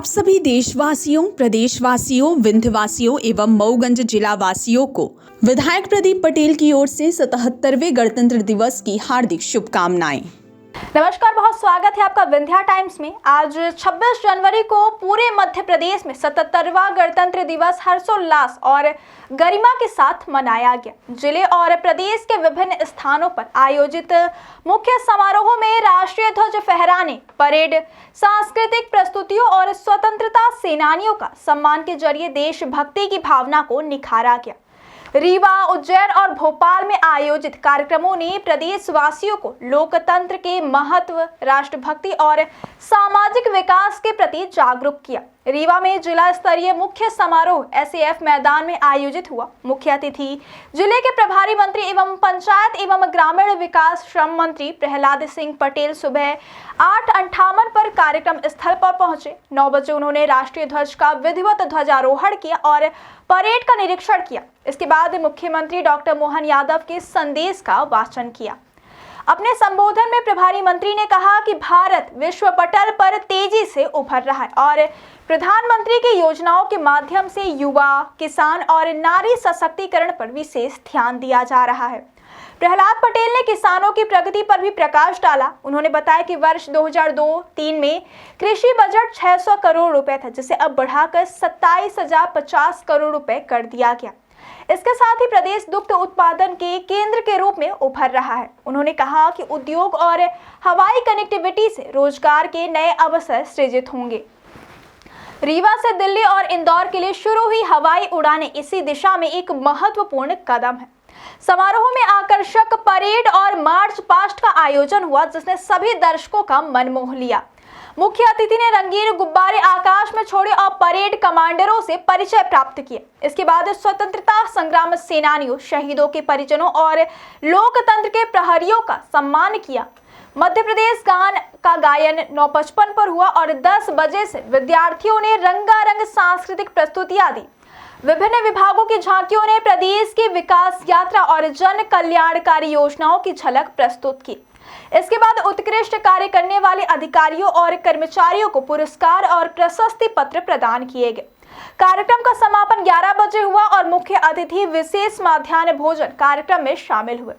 आप सभी देशवासियों, प्रदेशवासियों, विंध्यवासियों एवं मऊगंज जिला वासियों को विधायक प्रदीप पटेल की ओर से 77वें गणतंत्र दिवस की हार्दिक शुभकामनाएं। नमस्कार, बहुत स्वागत है आपका विंध्या टाइम्स में। आज 26 जनवरी को पूरे मध्य प्रदेश में 77वां गणतंत्र दिवस हर्षोल्लास और गरिमा के साथ मनाया गया। जिले और प्रदेश के विभिन्न स्थानों पर आयोजित मुख्य समारोहों में राष्ट्रीय ध्वज फहराने, परेड, सांस्कृतिक प्रस्तुतियों और स्वतंत्रता सेनानियों का सम्मान के जरिए देशभक्ति की भावना को निखारा गया। रीवा, उज्जैन और भोपाल में आयोजित कार्यक्रमों ने प्रदेशवासियों को लोकतंत्र के महत्व, राष्ट्रभक्ति और सामाजिक विकास के प्रति जागरूक किया। रीवा में जिला स्तरीय मुख्य समारोह एसएएफ मैदान में आयोजित हुआ। मुख्य अतिथि जिले के प्रभारी मंत्री एवं पंचायत एवं ग्रामीण विकास श्रम मंत्री प्रहलाद सिंह पटेल सुबह 8:58 पर कार्यक्रम स्थल पर पहुंचे। 9 बजे उन्होंने राष्ट्रीय ध्वज का विधिवत ध्वजारोहण किया और परेड का निरीक्षण किया। इसके बाद मुख्यमंत्री डॉक्टर मोहन यादव के संदेश का वाचन किया। अपने संबोधन में प्रभारी मंत्री ने कहा कि भारत विश्व पटल पर तेजी से उभर रहा है और प्रधानमंत्री की योजनाओं के माध्यम से युवा, किसान और नारी सशक्तिकरण पर विशेष ध्यान दिया जा रहा है। प्रहलाद पटेल ने किसानों की प्रगति पर भी प्रकाश डाला। उन्होंने बताया कि वर्ष 2002-03 में कृषि बजट 600 करोड़ रुपए था, जिसे अब बढ़ाकर 27,050 करोड़ रुपए कर दिया गया। इसके साथ ही प्रदेश दुग्ध उत्पादन के केंद्र के रूप में उभर रहा है। उन्होंने कहा कि उद्योग और हवाई कनेक्टिविटी से रोजगार के नए अवसर सृजित होंगे। रीवा से दिल्ली और इंदौर के लिए शुरू हुई हवाई उड़ानें इसी दिशा में एक महत्वपूर्ण कदम है। समारोह में आकर्षक परेड और मार्च पास्ट का आयोजन हुआ, जिसने सभी दर्शकों का मन मोह लिया। मुख्य अतिथि ने रंगीन गुब्बारे आकाश में छोड़े और परेड कमांडरों से परिचय प्राप्त किया। इसके बाद स्वतंत्रता संग्राम सेनानियों, शहीदों के परिजनों और लोकतंत्र के प्रहरियों का सम्मान किया। मध्य प्रदेश गान का गायन 9:55 पर हुआ और 10 बजे से विद्यार्थियों ने रंगारंग सांस्कृतिक प्रस्तुतियां दी। विभिन्न विभागों की झांकियों ने प्रदेश की विकास यात्रा और जन कल्याणकारी योजनाओं की झलक प्रस्तुत की। इसके बाद उत्कृष्ट कार्य करने वाले अधिकारियों और कर्मचारियों को पुरस्कार और प्रशस्ति पत्र प्रदान किए गए। कार्यक्रम का समापन 11 बजे हुआ और मुख्य अतिथि विशेष मध्याह्न भोजन कार्यक्रम में शामिल हुए।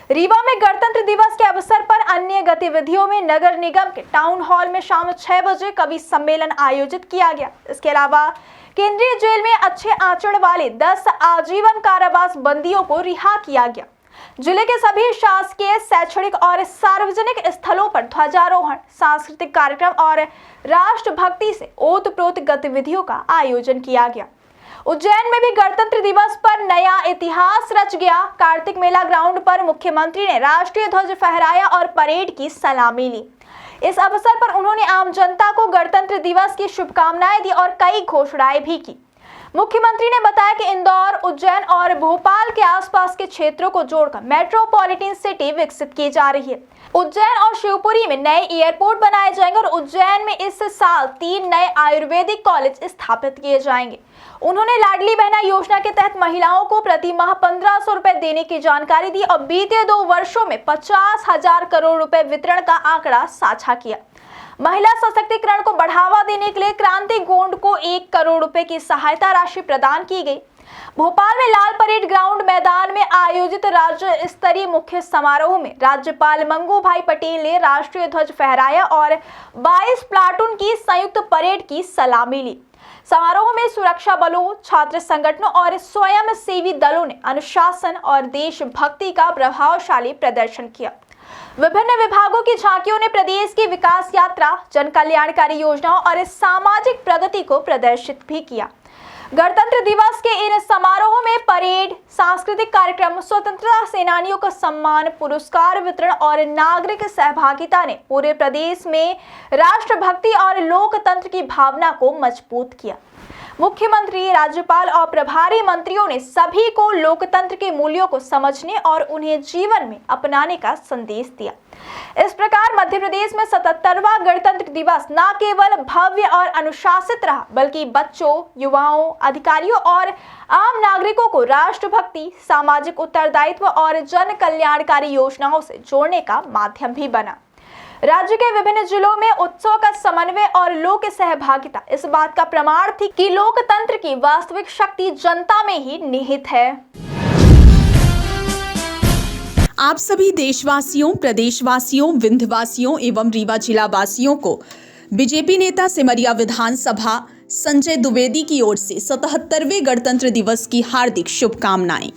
रीवा में गणतंत्र दिवस के अवसर पर अन्य गतिविधियों में नगर निगम के टाउन हॉल में शाम 6 बजे कवि सम्मेलन आयोजित किया गया। इसके अलावा केंद्रीय जेल में अच्छे आचरण वाले 10 आजीवन कारावास बंदियों को रिहा किया गया। जिले के सभी शासकीय, शैक्षणिक और सार्वजनिक स्थलों पर ध्वजारोहण, सांस्कृतिक कार्यक्रम और राष्ट्रभक्ति से ओतप्रोत गतिविधियों का आयोजन किया गया। उज्जैन में भी गणतंत्र दिवस पर नया इतिहास रच गया। कार्तिक मेला ग्राउंड पर मुख्यमंत्री ने राष्ट्रीय ध्वज फहराया और परेड की सलामी ली। इस अवसर पर उन्होंने आम जनता को गणतंत्र दिवस की शुभकामनाएं दी और कई घोषणाएं भी की। मुख्यमंत्री ने बताया कि इंदौर, उज्जैन और भोपाल के आसपास के क्षेत्रों को जोड़कर मेट्रोपॉलिटन सिटी विकसित की जा रही है। उज्जैन और शिवपुरी में नए एयरपोर्ट बनाए जाएंगे और उज्जैन में इस साल 3 नए आयुर्वेदिक कॉलेज स्थापित किए जाएंगे। उन्होंने लाडली बहना योजना के तहत महिलाओं को प्रति माह 1500 रुपए देने की जानकारी दी और बीते 2 वर्षों में 50,000 करोड़ रुपए वितरण का आंकड़ा साझा किया। महिला सशक्तिकरण को बढ़ावा देने के लिए क्रांति गोंड को 1 करोड़ रुपए की सहायता राशि प्रदान की गई। भोपाल में लाल परेड ग्राउंड मैदान में आयोजित राज्य स्तरीय मुख्य समारोह में राज्यपाल मंगू भाई पटेल ने राष्ट्रीय ध्वज फहराया और 22 प्लाटून की संयुक्त परेड की सलामी ली। समारोह में सुरक्षा बलों, छात्र संगठनों और स्वयंसेवी दलों ने अनुशासन और देशभक्ति का प्रभावशाली प्रदर्शन किया। विभिन्न विभागों की झांकियों ने प्रदेश की विकास यात्रा, जन कल्याणकारी योजनाओं और सामाजिक प्रगति को प्रदर्शित भी किया। गणतंत्र दिवस के इन समारोहों में परेड, सांस्कृतिक कार्यक्रम, स्वतंत्रता सेनानियों का सम्मान, पुरस्कार वितरण और नागरिक सहभागिता ने पूरे प्रदेश में राष्ट्रभक्ति और लोकतंत्र की भावना को मजबूत किया। मुख्यमंत्री, राज्यपाल और प्रभारी मंत्रियों ने सभी को लोकतंत्र के मूल्यों को समझने और उन्हें जीवन में अपनाने का संदेश दिया। इस प्रकार मध्य प्रदेश में 77वां गणतंत्र दिवस न केवल भव्य और अनुशासित रहा, बल्कि बच्चों, युवाओं, अधिकारियों और आम नागरिकों को राष्ट्रभक्ति, सामाजिक उत्तरदायित्व और जन कल्याणकारी योजनाओं से जोड़ने का माध्यम भी बना। राज्य के विभिन्न जिलों में उत्सव का समन्वय और लोक सहभागिता इस बात का प्रमाण थी कि लोकतंत्र की वास्तविक शक्ति जनता में ही निहित है। आप सभी देशवासियों, प्रदेशवासियों, विंध्यवासियों एवं रीवा जिला वासियों को बीजेपी नेता सिमरिया विधानसभा संजय द्विवेदी की ओर से 77वें गणतंत्र दिवस की हार्दिक शुभकामनाएं।